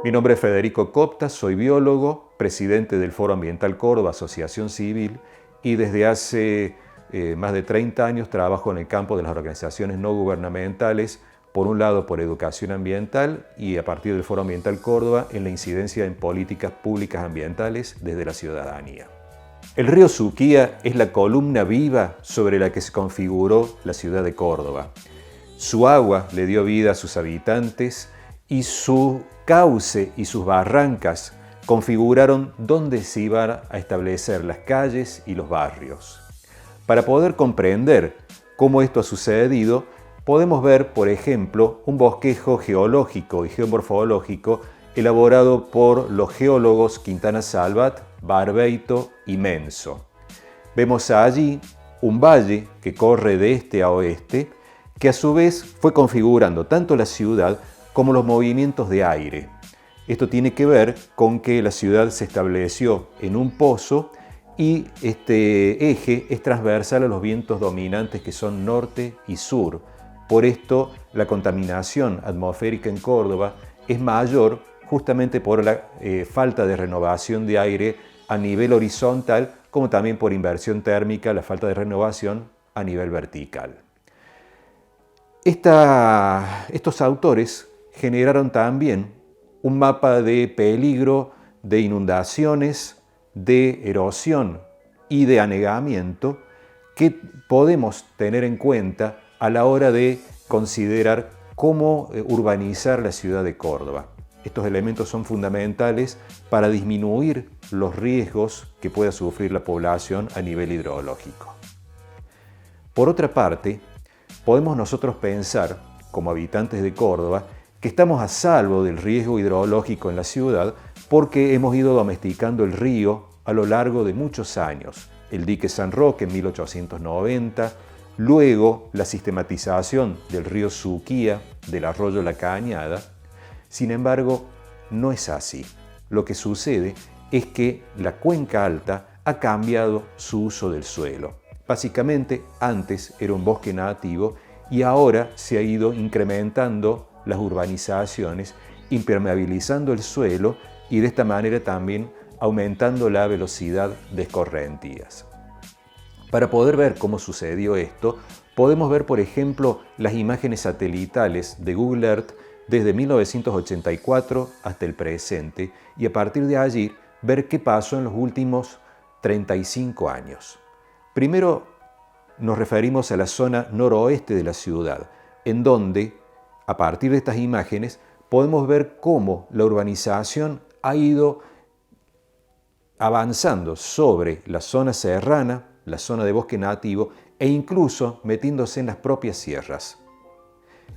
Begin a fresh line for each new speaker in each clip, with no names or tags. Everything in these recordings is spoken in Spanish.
Mi nombre es Federico Copta, soy biólogo, presidente del Foro Ambiental Córdoba, asociación civil, y desde hace más de 30 años trabajo en el campo de las organizaciones no gubernamentales, por un lado por educación ambiental y a partir del Foro Ambiental Córdoba en la incidencia en políticas públicas ambientales desde la ciudadanía. El río Suquía es la columna viva sobre la que se configuró la ciudad de Córdoba. Su agua le dio vida a sus habitantes y su cauce y sus barrancas configuraron dónde se iban a establecer las calles y los barrios. Para poder comprender cómo esto ha sucedido, podemos ver, por ejemplo, un bosquejo geológico y geomorfológico elaborado por los geólogos Quintana Salvat, Barbeito y Menso. Vemos allí un valle que corre de este a oeste, que a su vez fue configurando tanto la ciudad como los movimientos de aire. Esto tiene que ver con que la ciudad se estableció en un pozo y este eje es transversal a los vientos dominantes que son norte y sur. Por esto, la contaminación atmosférica en Córdoba es mayor justamente por la falta de renovación de aire a nivel horizontal, como también por inversión térmica, la falta de renovación a nivel vertical. Estos autores generaron también un mapa de peligro de inundaciones, de erosión y de anegamiento que podemos tener en cuenta a la hora de considerar cómo urbanizar la ciudad de Córdoba. Estos elementos son fundamentales para disminuir los riesgos que pueda sufrir la población a nivel hidrológico. Por otra parte, podemos nosotros pensar, como habitantes de Córdoba, que estamos a salvo del riesgo hidrológico en la ciudad porque hemos ido domesticando el río a lo largo de muchos años. El dique San Roque en 1890, luego la sistematización del río Suquía, del arroyo La Cañada. Sin embargo, no es así. Lo que sucede es que la cuenca alta ha cambiado su uso del suelo. Básicamente, antes era un bosque nativo y ahora se ha ido incrementando las urbanizaciones, impermeabilizando el suelo y de esta manera también aumentando la velocidad de escorrentías. Para poder ver cómo sucedió esto, podemos ver, por ejemplo, las imágenes satelitales de Google Earth desde 1984 hasta el presente y a partir de allí ver qué pasó en los últimos 35 años. Primero nos referimos a la zona noroeste de la ciudad, en donde, a partir de estas imágenes, podemos ver cómo la urbanización ha ido avanzando sobre la zona serrana, la zona de bosque nativo e incluso metiéndose en las propias sierras.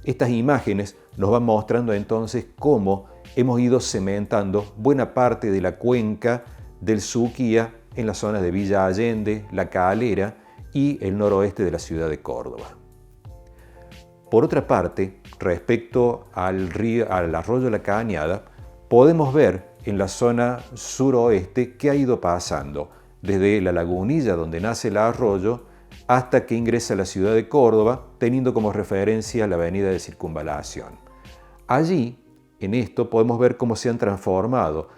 Estas imágenes nos van mostrando entonces cómo hemos ido cementando buena parte de la cuenca del Suquía en las zonas de Villa Allende, La Calera y el noroeste de la ciudad de Córdoba. Por otra parte, respecto al arroyo La Cañada, podemos ver en la zona suroeste qué ha ido pasando, desde la lagunilla donde nace el arroyo hasta que ingresa a la ciudad de Córdoba, teniendo como referencia la avenida de Circunvalación. Allí, en esto, podemos ver cómo se han transformado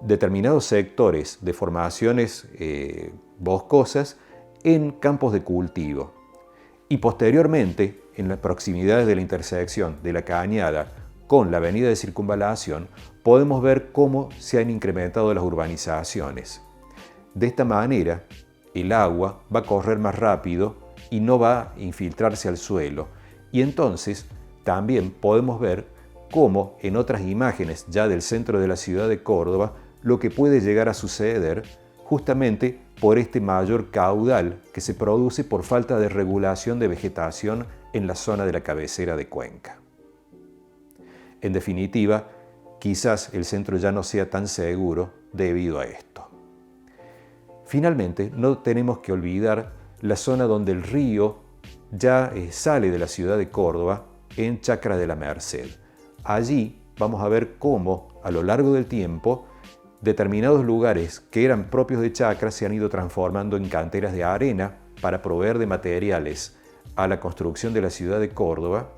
determinados sectores de formaciones boscosas en campos de cultivo. Y posteriormente, en las proximidades de la intersección de La Cañada con la avenida de Circunvalación, podemos ver cómo se han incrementado las urbanizaciones. De esta manera, el agua va a correr más rápido y no va a infiltrarse al suelo. Y entonces también podemos ver cómo en otras imágenes ya del centro de la ciudad de Córdoba, lo que puede llegar a suceder justamente por este mayor caudal que se produce por falta de regulación de vegetación en la zona de la cabecera de cuenca. En definitiva, quizás el centro ya no sea tan seguro debido a esto. Finalmente, no tenemos que olvidar la zona donde el río ya sale de la ciudad de Córdoba en Chacra de la Merced. Allí vamos a ver cómo, a lo largo del tiempo, determinados lugares que eran propios de Chacra se han ido transformando en canteras de arena para proveer de materiales a la construcción de la ciudad de Córdoba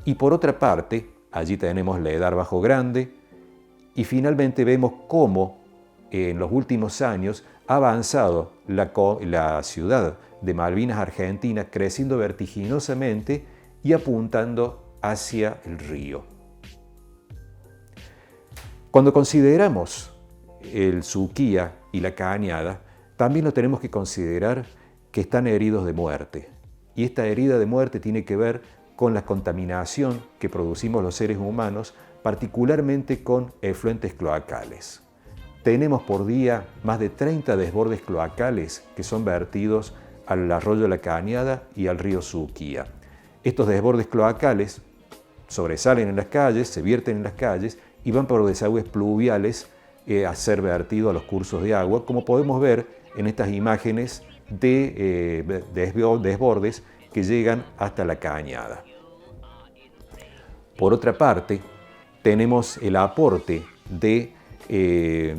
Y por otra parte, allí tenemos la Edar Bajo Grande y finalmente vemos cómo en los últimos años ha avanzado la ciudad de Malvinas, Argentina, creciendo vertiginosamente y apuntando hacia el río. Cuando consideramos el Suquía y la Cañada, también lo tenemos que considerar que están heridos de muerte. Y esta herida de muerte tiene que ver con la contaminación que producimos los seres humanos, particularmente con efluentes cloacales. Tenemos por día más de 30 desbordes cloacales que son vertidos al arroyo de la Cañada y al río Suquía. Estos desbordes cloacales sobresalen en las calles, se vierten en las calles y van por desagües pluviales a ser vertidos a los cursos de agua, como podemos ver en estas imágenes de desbordes que llegan hasta la Cañada. Por otra parte, tenemos el aporte de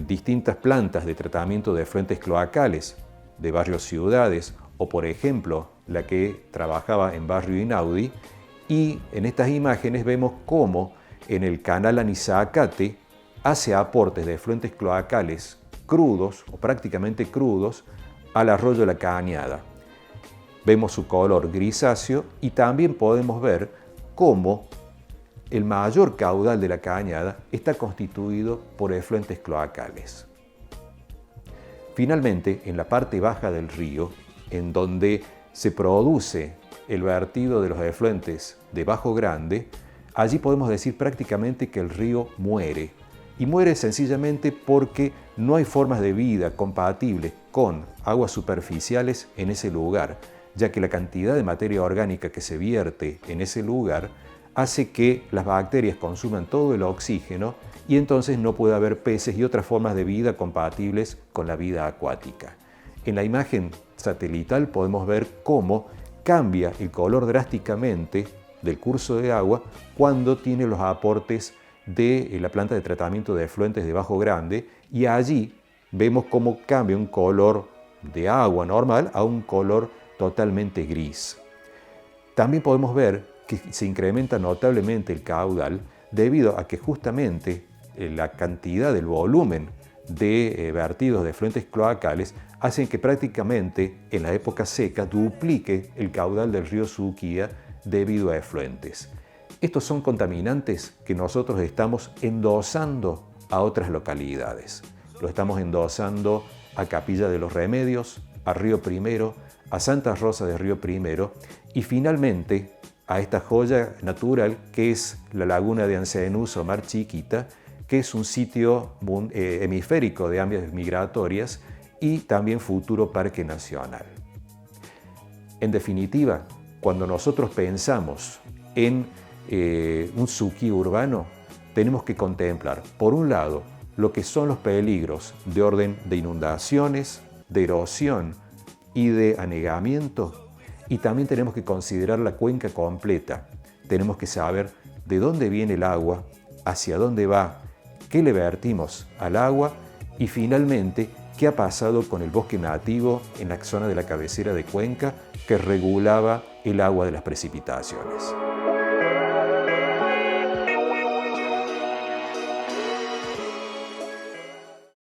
distintas plantas de tratamiento de efluentes cloacales de barrios ciudades o, por ejemplo, la que trabajaba en barrio Inaudi, y en estas imágenes vemos cómo en el canal Anizacate hace aportes de efluentes cloacales crudos o prácticamente crudos al arroyo de la Cañada. Vemos su color grisáceo y también podemos ver cómo el mayor caudal de la Cañada está constituido por efluentes cloacales. Finalmente, en la parte baja del río, en donde se produce el vertido de los efluentes de Bajo Grande, allí podemos decir prácticamente que el río muere. Y muere sencillamente porque no hay formas de vida compatibles con aguas superficiales en ese lugar, ya que la cantidad de materia orgánica que se vierte en ese lugar hace que las bacterias consuman todo el oxígeno y entonces no puede haber peces y otras formas de vida compatibles con la vida acuática. En la imagen satelital podemos ver cómo cambia el color drásticamente del curso de agua cuando tiene los aportes de la planta de tratamiento de efluentes de Bajo Grande, y allí vemos cómo cambia un color de agua normal a un color totalmente gris. También podemos ver que se incrementa notablemente el caudal debido a que justamente la cantidad del volumen de vertidos de efluentes cloacales hacen que prácticamente en la época seca duplique el caudal del río Suquía debido a efluentes. Estos son contaminantes que nosotros estamos endosando a otras localidades. Lo estamos endosando a Capilla de los Remedios, a Río Primero, a Santa Rosa de Río Primero y finalmente a esta joya natural que es la laguna de Ancenús o Mar Chiquita, que es un sitio hemisférico de aves migratorias y también futuro parque nacional. En definitiva, cuando nosotros pensamos en un Suquía urbano, tenemos que contemplar, por un lado, lo que son los peligros de orden de inundaciones, de erosión y de anegamiento, y también tenemos que considerar la cuenca completa. Tenemos que saber de dónde viene el agua, hacia dónde va, qué le vertimos al agua y finalmente qué ha pasado con el bosque nativo en la zona de la cabecera de cuenca que regulaba el agua de las precipitaciones.